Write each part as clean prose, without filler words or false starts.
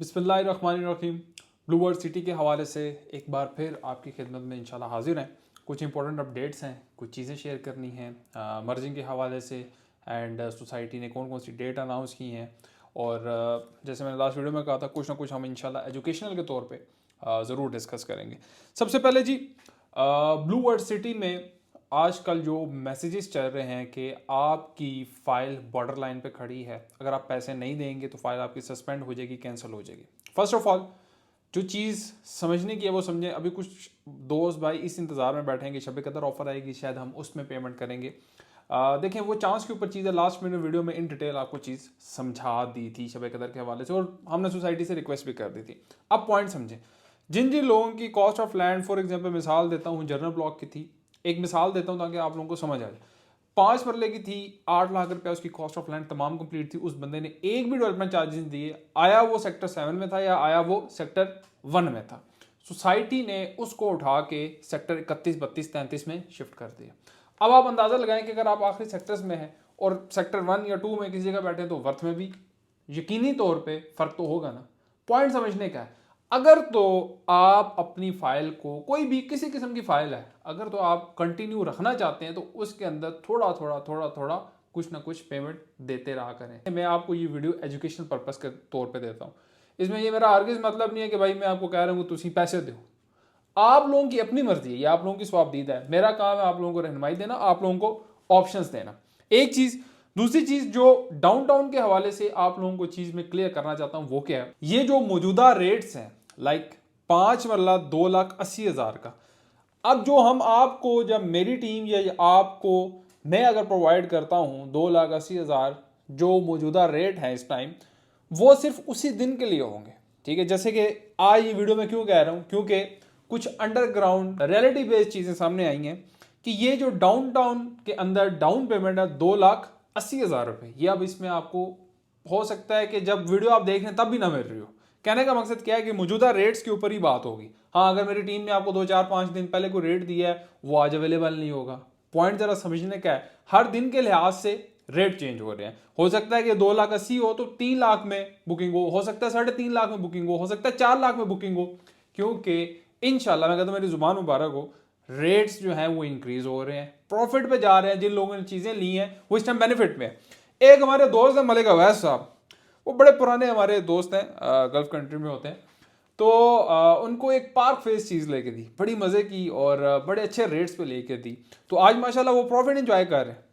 बिस्मिल्लाहिर्रहमानिर्रहीम। Blue world city के हवाले से एक बार फिर आपकी खिदमत में इंशाल्लाह हाजिर हैं। कुछ इंपॉर्टेंट अपडेट्स हैं, कुछ चीज़ें शेयर करनी हैं मर्जिंग के हवाले से एंड सोसाइटी ने कौन कौन सी डेट अनाउंस की हैं और जैसे मैंने लास्ट वीडियो में कहा था कुछ ना कुछ हम इंशाल्लाह एजुकेशनल के तौर पे ज़रूर डिस्कस करेंगे। सबसे पहले जी ब्लू वर्ल्ड सिटी में आजकल जो मैसेजेस चल रहे हैं कि आपकी फ़ाइल बॉर्डर लाइन पे खड़ी है, अगर आप पैसे नहीं देंगे तो फाइल आपकी सस्पेंड हो जाएगी, कैंसिल हो जाएगी। फर्स्ट ऑफ ऑल जो चीज़ समझने की है वो समझें। अभी कुछ दोस्त भाई इस इंतज़ार में बैठे हैं कि शब कदर ऑफर आएगी, शायद हम उसमें पेमेंट करेंगे। देखें वो चांस के ऊपर चीज़ है। लास्ट मैंने वीडियो में इन डिटेल आपको चीज़ समझा दी थी शब कदर के हवाले से और हमने सोसाइटी से रिक्वेस्ट भी कर दी थी। अब पॉइंट समझें। जिन जिन लोगों की cost of land for example मिसाल देता हूँ जनरल ब्लॉक की थी, एक मिसाल देता हूँ ताकि आप लोगों को समझ आ जाए। 5 मरले की थी, 8 लाख रुपया उसकी कॉस्ट ऑफ लैंड तमाम कंप्लीट थी। उस बंदे ने एक भी डेवलपमेंट चार्जेस दिए, आया वो सेक्टर 7 में था या आया वो सेक्टर 1 में था, सोसाइटी ने उसको उठा के सेक्टर 31, 32, 33 में शिफ्ट कर दिया। अब आप अंदाज़ा लगाएं कि अगर आप आखिरी सेक्टर्स में हैं और सेक्टर 1 या 2 में किसी जगह बैठे तो वर्थ में भी यकीनी तौर पे फ़र्क तो होगा ना। पॉइंट समझने का है। अगर तो आप अपनी फाइल को, कोई भी किसी किस्म की फाइल है, अगर तो आप कंटिन्यू रखना चाहते हैं तो उसके अंदर थोड़ा थोड़ा कुछ ना कुछ पेमेंट देते रहा करें। मैं आपको ये वीडियो एजुकेशनल पर्पस के तौर पे देता हूँ। इसमें ये मेरा हरगिज़ मतलब नहीं है कि भाई मैं आपको कह रहा हूँ तुम पैसे दो। आप लोगों की अपनी मर्जी है, ये आप लोगों की स्वाबदीदा है। मेरा काम है आप लोगों को रहनुमाई देना, आप लोगों को ऑप्शंस देना। एक चीज़। दूसरी चीज़ जो डाउनटाउन के हवाले से आप लोगों को चीज़ में क्लियर करना चाहता हूँ वो क्या है, ये जो मौजूदा रेट्स हैं लाइक 5 मरला 2,80,000 का। अब जो हम आपको, जब मेरी टीम या आपको मैं अगर प्रोवाइड करता हूँ 2,80,000 जो मौजूदा रेट है इस टाइम, वो सिर्फ उसी दिन के लिए होंगे। ठीक है, जैसे कि आज ये वीडियो में क्यों कह रहा हूँ, क्योंकि कुछ अंडरग्राउंड रियलिटी बेस्ड चीज़ें सामने आई हैं कि ये जो डाउनटाउन के अंदर डाउन पेमेंट है 2,80,000 रुपये, ये अब इसमें आपको हो सकता है कि जब वीडियो आप देख रहे हैं तब भी ना मिल रही हो। कहने का मकसद क्या है कि मौजूदा रेट्स के ऊपर ही बात होगी। हाँ, अगर मेरी टीम ने आपको 2, 4, 5 दिन पहले कोई रेट दिया है वो आज अवेलेबल नहीं होगा। पॉइंट जरा समझने का है, हर दिन के लिहाज से रेट चेंज हो रहे हैं। हो सकता है कि 2,80,000 हो तो 3 लाख में बुकिंग हो सकता है 3.5 लाख में बुकिंग हो सकता है 4 लाख में बुकिंग हो, क्योंकि इंशाल्लाह मैं कहता हूँ मेरी जुबान मुबारक हो, रेट्स जो हैं वो इंक्रीज हो रहे हैं, प्रॉफिट पे जा रहे हैं। जिन लोगों ने चीज़ें ली हैं वो इस टाइम बेनिफिट में है। एक हमारे दोस्त हैं मलिक अवैस साहब, वो बड़े पुराने हमारे दोस्त हैं, गल्फ कंट्री में होते हैं। तो उनको एक पार्क फेस चीज़ लेके दी, बड़ी मज़े की और बड़े अच्छे रेट्स पे लेके दी। तो आज माशाल्लाह वो प्रॉफिट एंजॉय कर रहे हैं।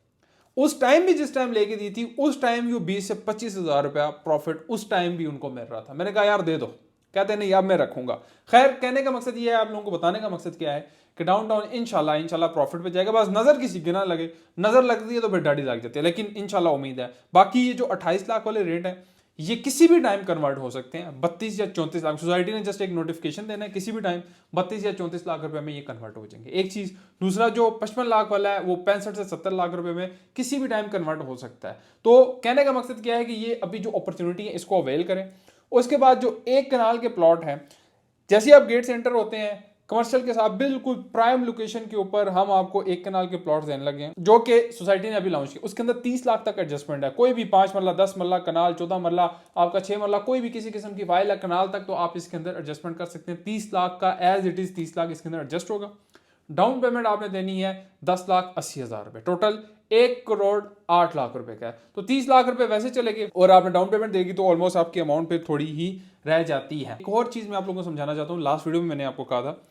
उस टाइम भी जिस टाइम लेके दी थी उस टाइम भी वो 20 से 25 हज़ार रुपया प्रॉफिट उस टाइम भी उनको मिल रहा था। मैंने कहा यार दे दो, कहते नहीं अब मैं रखूंगा। खैर, कहने का मकसद ये है, आप लोगों को बताने का मकसद क्या है कि डाउनटाउन इंशाल्लाह प्रॉफिट पे जाएगा। बस नज़र किसी की ना लगे, नज़र लगती है तो फिर डाड़ी लग जाती है, लेकिन इंशाल्लाह उम्मीद है। बाकी ये जो 28 लाख वाले रेट है ये किसी भी टाइम कन्वर्ट हो सकते हैं 32 या 34 लाख। सोसाइटी ने जस्ट एक नोटिफिकेशन देना है, किसी भी टाइम 32 या 34 लाख रुपए में ये कन्वर्ट हो जाएंगे। एक चीज़। दूसरा, जो 55 लाख वाला है वो 65 से 70 लाख रुपए में किसी भी टाइम कन्वर्ट हो सकता है। तो कहने का मकसद क्या है कि ये अभी जो अपॉर्चुनिटी है इसको अवेल करें। उसके बाद जो एक कनाल के प्लॉट हैं, जैसे ही आप गेट सेंटर होते हैं कमर्शियल के साथ बिल्कुल प्राइम लोकेशन के ऊपर हम आपको एक कनाल के प्लॉट देने लगे हैं जो कि सोसाइटी ने अभी लॉन्च किया। उसके अंदर 30 लाख तक एडजस्टमेंट है। कोई भी 5 मरला, 10 मरला कनाल, 14 मरला, आपका 6 मरला, कोई भी किसी किस्म की फाइल है कनाल तक, तो आप इसके अंदर एडजस्टमेंट कर सकते हैं। 30 लाख का एज इट इज़ 30 लाख इसके अंदर एडजस्ट होगा। डाउन पेमेंट आपने देनी है 10,80,000 रुपए, टोटल 1,08,00,000 रुपए का है। तो 30 लाख रुपए वैसे चले गए और आपने डाउन पेमेंट देगी तो ऑलमोस्ट आपकी अमाउंट पे थोड़ी ही रह जाती है। एक और चीज़ मैं आप लोगों को समझाना चाहता हूँ। लास्ट वीडियो में मैंने आपको कहा था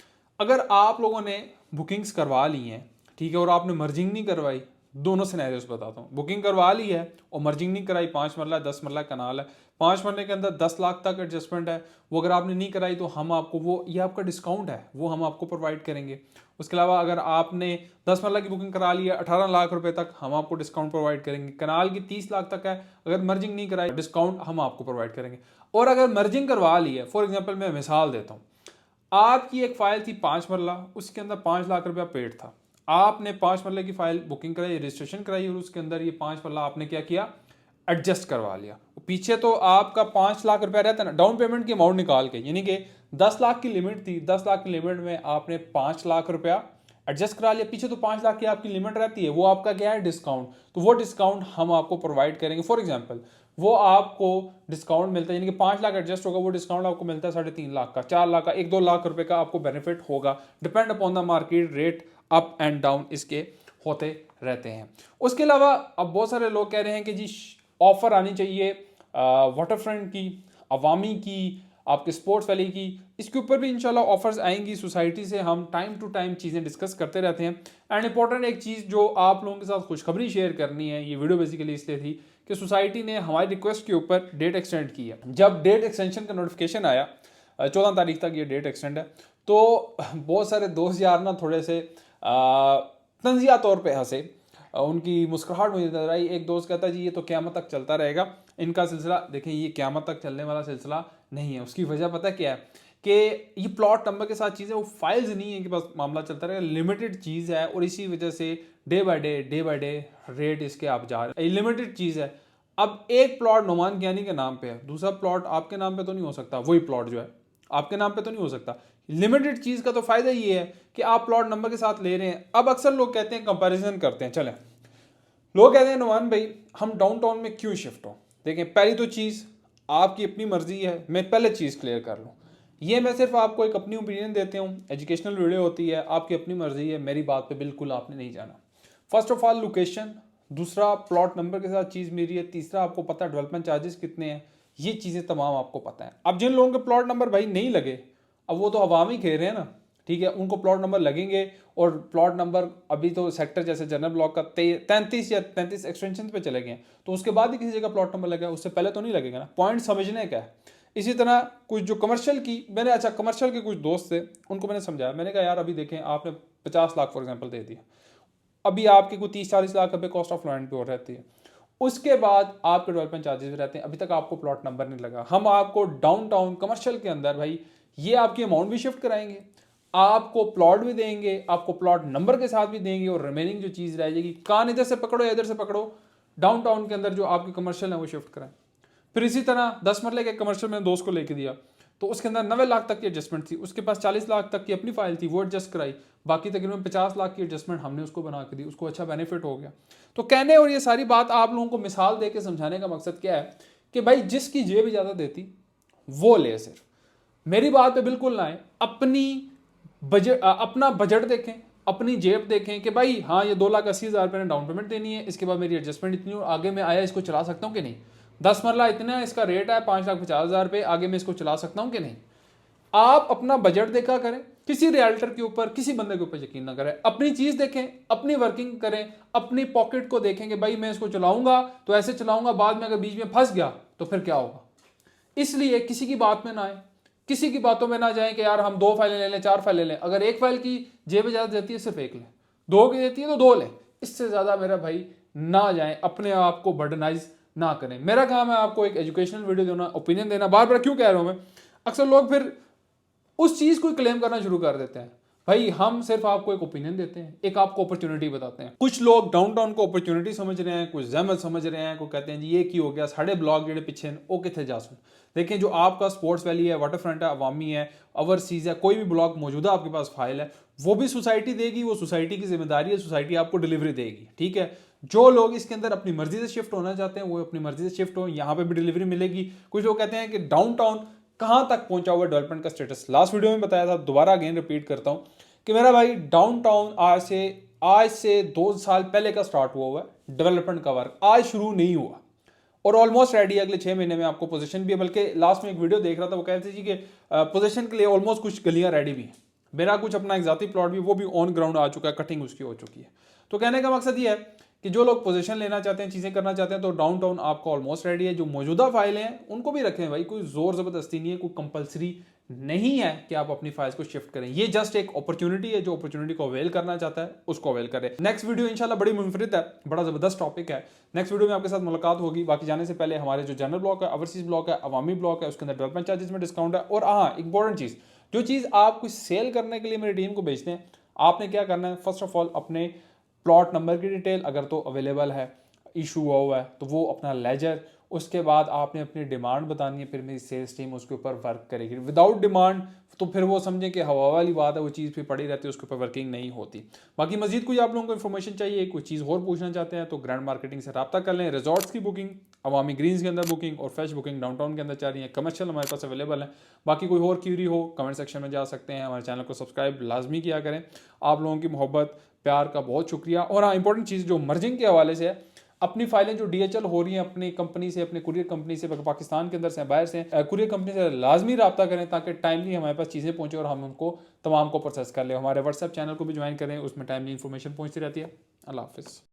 अगर आप लोगों ने बुकिंग्स करवा ली हैं, ठीक है, और आपने मर्जिंग नहीं करवाई, दोनों सिनेरियोस बताता हूँ। बुकिंग करवा ली है और मर्जिंग नहीं कराई, 5 मरला 10 मरला कनाल है, 5 मरले के अंदर 10 लाख तक एडजस्टमेंट है, वो अगर आपने नहीं कराई तो हम आपको वो, ये आपका डिस्काउंट है, वो हम आपको प्रोवाइड करेंगे। उसके अलावा अगर आपने 10 मरला की बुकिंग करा ली है 18 लाख रुपए तक हम आपको डिस्काउंट प्रोवाइड करेंगे। कनाल की 30 लाख तक है, अगर मर्जिंग नहीं कराई डिस्काउंट हम आपको प्रोवाइड करेंगे। और अगर मर्जिंग करवा ली है, फॉर एग्जाम्पल मैं मिसाल देता हूँ, आपकी एक फाइल थी 5 मरला, उसके अंदर 5 लाख रुपया पेड था, आपने 5 मरले की फाइल बुकिंग कराई, रजिस्ट्रेशन कराई और उसके अंदर ये 5 मरला आपने क्या किया, एडजस्ट करवा लिया। पीछे तो आपका 5 लाख रुपया रहता है ना, डाउन पेमेंट की अमाउंट निकाल के, यानी कि 10 लाख की लिमिट थी, 10 लाख की लिमिट में आपने 5 लाख रुपया एडजस्ट करा लिया। पीछे तो 5 लाख की आपकी लिमिट रहती है, वो आपका क्या है, डिस्काउंट। तो वो डिस्काउंट हम आपको प्रोवाइड करेंगे। फॉर एग्जाम्पल वो आपको डिस्काउंट मिलता है, यानी कि 5 लाख एडजस्ट होगा, वो डिस्काउंट आपको मिलता है 3.5 लाख का, 4 लाख का, 1-2 लाख रुपए का आपको बेनिफिट होगा। Depend upon the market rate, up and down इसके होते रहते हैं। उसके अलावा अब बहुत सारे लोग कह रहे हैं कि जी ऑफर आनी चाहिए वाटर फ्रंट की, अवामी की, आपके स्पोर्ट्स वैली की, इसके ऊपर भी इंशाल्लाह ऑफर्स आएंगी। सोसाइटी से हम टाइम टू टाइम चीज़ें डिस्कस करते रहते हैं। एंड इंपॉर्टेंट एक चीज़ जो आप लोगों के साथ खुशखबरी शेयर करनी है, ये वीडियो बेसिकली इसलिए थी कि सोसाइटी ने हमारी रिक्वेस्ट के ऊपर डेट एक्सटेंड की है। जब डेट एक्सटेंशन का नोटिफिकेशन आया 14 तारीख तक ये डेट एक्सटेंड है, तो बहुत सारे दोस्त यार ना थोड़े से तंजिया तौर पे हंसे, उनकी मुस्कुराहट मुझे नजर आई। एक दोस्त कहता है जी ये तो क़यामत तक चलता रहेगा इनका सिलसिला। देखें ये क़यामत तक चलने वाला सिलसिला नहीं है। उसकी वजह पता क्या है कि ये प्लॉट नंबर के साथ चीज़ें वो फाइल्स नहीं है कि बस मामला चलता रहेगा, लिमिटेड चीज़ है और इसी वजह से डे बाय डे रेट इसके आप जा रहे हैं, लिमिटेड चीज़ है। अब एक प्लॉट नुमान ज्ञानी के नाम पे है, दूसरा प्लॉट आपके नाम पे तो नहीं हो सकता, वही प्लॉट जो है आपके नाम पे तो नहीं हो सकता। लिमिटेड चीज़ का तो फायदा ये है कि आप प्लॉट नंबर के साथ ले रहे हैं। अब अक्सर लोग कहते हैं कंपैरिजन करते हैं, चलें लोग कहते हैं नुमान भाई हम डाउनटाउन में क्यों शिफ्ट हो। देखें पहली तो चीज़ आपकी अपनी मर्जी है, मैं पहले चीज़ क्लियर कर लूँ, ये मैं सिर्फ आपको एक अपनी ओपिनियन देते हूँ, एजुकेशनल वीडियो होती है, आपकी अपनी मर्जी है, मेरी बात पे बिल्कुल आपने नहीं जाना। फर्स्ट ऑफ ऑल लोकेशन, दूसरा प्लॉट नंबर के साथ चीज़ मेरी है, तीसरा आपको पता है डेवलपमेंट चार्जेस कितने हैं, ये चीज़ें तमाम आपको पता है। अब जिन लोगों के प्लॉट नंबर भाई नहीं लगे, अब वो तो अवामी खेल रहे हैं ना, ठीक है, उनको प्लॉट नंबर लगेंगे और प्लॉट नंबर अभी तो सेक्टर जैसे जनरल ब्लॉक का 33 या 33 एक्सटेंशन पे चले गए, तो उसके बाद ही किसी जगह प्लॉट नंबर लगा, उससे पहले तो नहीं लगेगा ना। पॉइंट समझने का है। इसी तरह कुछ जो कमर्शियल की मैंने, अच्छा कमर्शियल के कुछ दोस्त थे उनको मैंने समझाया, मैंने कहा यार अभी देखें आपने 50 लाख फॉर एग्जाम्पल दे दिया, अभी आपके को 30-40 लाख रुपये कॉस्ट ऑफ लैंड पे और रहती है, उसके बाद आपके डेवलपमेंट चार्जेस भी रहते हैं, अभी तक आपको प्लॉट नंबर नहीं लगा। हम आपको डाउनटाउन कमर्शियल के अंदर भाई ये आपकी अमाउंट भी शिफ्ट कराएंगे, आपको प्लॉट भी देंगे, आपको प्लॉट नंबर के साथ भी देंगे और रिमेनिंग जो चीज़ रह जाएगी, कान इधर से पकड़ो या इधर से पकड़ो, डाउनटाउन के अंदर जो आपकी कमर्शियल है वो शिफ्ट कराएं। फिर इसी तरह 10 मरले के कमर्शियल मैंने दोस्त को लेके दिया, तो उसके अंदर 90 लाख तक की एडजस्टमेंट थी, उसके पास 40 लाख तक की अपनी फाइल थी, वो एडजस्ट कराई, बाकी तकरीबन 50 लाख की एडजस्टमेंट हमने उसको बना के दी, उसको अच्छा बेनिफिट हो गया। तो कहने और ये सारी बात आप लोगों को मिसाल दे के समझाने का मकसद क्या है कि भाई जिसकी जेब इजाज़त देती वो ले, सिर्फ मेरी बात पे बिल्कुल ना आए, अपनी बजट अपना बजट देखें, अपनी जेब देखें कि भाई हाँ ये 2,80,000 रुपये ने डाउन पेमेंट देनी है, इसके बाद मेरी एडजस्टमेंट इतनी और आगे मैं आया इसको चला सकता हूँ कि नहीं, 10 मरला इतना इसका रेट है 5,50,000 रुपये, आगे मैं इसको चला सकता हूँ कि नहीं। आप अपना बजट देखा करें, किसी रियल्टर के ऊपर किसी बंदे के ऊपर यकीन ना करें, अपनी चीज़ देखें, अपनी वर्किंग करें, अपनी पॉकेट को देखें कि भाई मैं इसको चलाऊंगा तो ऐसे चलाऊंगा, बाद में अगर बीच में फंस गया तो फिर क्या होगा। इसलिए किसी की बात में ना आए, किसी की बातों में ना जाएं कि यार हम 2 फाइलें ले लें, 4 फाइलें ले लें। अगर एक फाइल की जेब इजाजत देती है सिर्फ एक लें, 2 की देती है तो 2 लें, इससे ज़्यादा मेरा भाई ना जाएं, अपने आप को बर्डनाइज ना करें। मेरा काम है आपको एक एजुकेशनल वीडियो देना, ओपिनियन देना। बार बार क्यों कह रहा हूँ मैं, अक्सर लोग फिर उस चीज़ को क्लेम करना शुरू कर देते हैं। भाई हम सिर्फ आपको एक ओपिनियन देते हैं, एक आपको अपॉर्चुनिटी बताते हैं। कुछ लोग डाउनटाउन को अपॉर्चुनिटी समझ रहे हैं, कुछ जहमत समझ रहे हैं, को कहते हैं जी ये की हो गया साढ़े ब्लॉक जेडे पीछे वो कितने जा सुन। देखें जो आपका स्पोर्ट्स वैली है, वाटर फ्रंट है, अवामी है, ओवरसीज है, कोई भी ब्लॉक मौजूदा आपके पास फाइल है, वो भी सोसाइटी देगी, वो सोसाइटी की जिम्मेदारी है, सोसाइटी आपको डिलीवरी देगी, ठीक है। जो लोग इसके अंदर अपनी मर्जी से शिफ्ट होना चाहते हैं वो अपनी मर्जी से शिफ्ट हो, यहाँ पे भी डिलीवरी मिलेगी। कुछ लोग कहते हैं कि डाउनटाउन कहाँ तक पहुंचा हुआ डेवलपमेंट का स्टेटस, लास्ट वीडियो में बताया था, दोबारा अगेन रिपीट करता हूँ कि मेरा भाई डाउनटाउन आज से 2 साल पहले का स्टार्ट हुआ है डेवलपमेंट का वर्क, आज शुरू नहीं हुआ और ऑलमोस्ट रेडी है। अगले 6 महीने में आपको पोजीशन भी है, बल्कि लास्ट में एक वीडियो देख रहा था वो कहते थे जी कि पोजीशन के लिए ऑलमोस्ट कुछ गलियां रेडी भी हैं। मेरा कुछ अपना एक जाती प्लॉट भी वो भी ऑन ग्राउंड आ चुका है, कटिंग उसकी हो चुकी है। तो कहने का मकसद ये है कि जो लोग पोजीशन लेना चाहते हैं, चीज़ें करना चाहते हैं, तो डाउनटाउन आपका ऑलमोस्ट रेडी है। जो मौजूदा फाइलें हैं उनको भी रखें भाई, कोई जोर ज़बरदस्ती नहीं है, कोई कंपलसरी नहीं है कि आप अपनी फाइल्स को शिफ्ट करें। ये जस्ट एक अपॉर्चुनिटी है, जो अपॉर्चुनिटी को अवेल करना चाहता है उसको अवेल करे। नेक्स्ट वीडियो इंशाल्लाह बड़ी मुनफरिद है, बड़ा ज़बरदस्त टॉपिक है। नेक्स्ट वीडियो में आपके साथ मुलाकात होगी। बाकी जाने से पहले हमारे जो जनरल ब्लॉक है, ओवरसीज ब्लॉक है, अवामी ब्लॉक है, उसके अंदर डेवलपमेंट चार्जेस में डिस्काउंट है। और हाँ इंपॉर्टेंट चीज़, जो चीज़ आप कुछ सेल करने के लिए मेरी टीम को बेचते हैं, आपने क्या करना है, फर्स्ट ऑफ ऑल अपने प्लॉट नंबर की डिटेल अगर तो अवेलेबल है, इशू हुआ है तो वो अपना लेजर उसके बाद आपने अपनी डिमांड बतानी है, फिर मेरी सेल्स टीम उसके ऊपर वर्क करेगी। विदाउट डिमांड तो फिर वो समझें कि हवा वाली बात है, वो चीज़ फिर पड़ी रहती है, उसके ऊपर वर्किंग नहीं होती। बाकी मजीद कोई आप लोगों को इन्फॉर्मेशन चाहिए, कोई चीज़ और पूछना चाहते हैं तो ग्रैंड मार्केटिंग से रब्ता कर लें। रिजॉर्ट्स की बुकिंग, अवामी ग्रीन्स के अंदर बुकिंग और फ्रेश बुकिंग डाउनटाउन के अंदर चल रही है। कमर्शियल हमारे पास अवेलेबल है। बाकी कोई और क्यूरी हो कमेंट सेक्शन में जा सकते हैं। हमारे चैनल को सब्सक्राइब लाजमी किया करें। आप लोगों की मोहब्बत प्यार का बहुत शुक्रिया। और हाँ, इंपॉर्टेंट चीज़ जो मर्जिंग के हवाले से है, अपनी फाइलें जो DHL हो रही हैं अपनी कंपनी से, अपने कुरियर कंपनी से, पाकिस्तान के अंदर से बाहर से, कुरियर कंपनी से लाजमी रब्ता करें ताकि टाइमली हमारे पास चीज़ें पहुँचे और हम उनको तमाम को प्रोसेस कर लें। हमारे व्हाट्सएप चैनल को भी ज्वाइन करें, उसमें टाइमली इन्फॉर्मेशन पहुँचती रहती है। अल्लाह हाफिज़।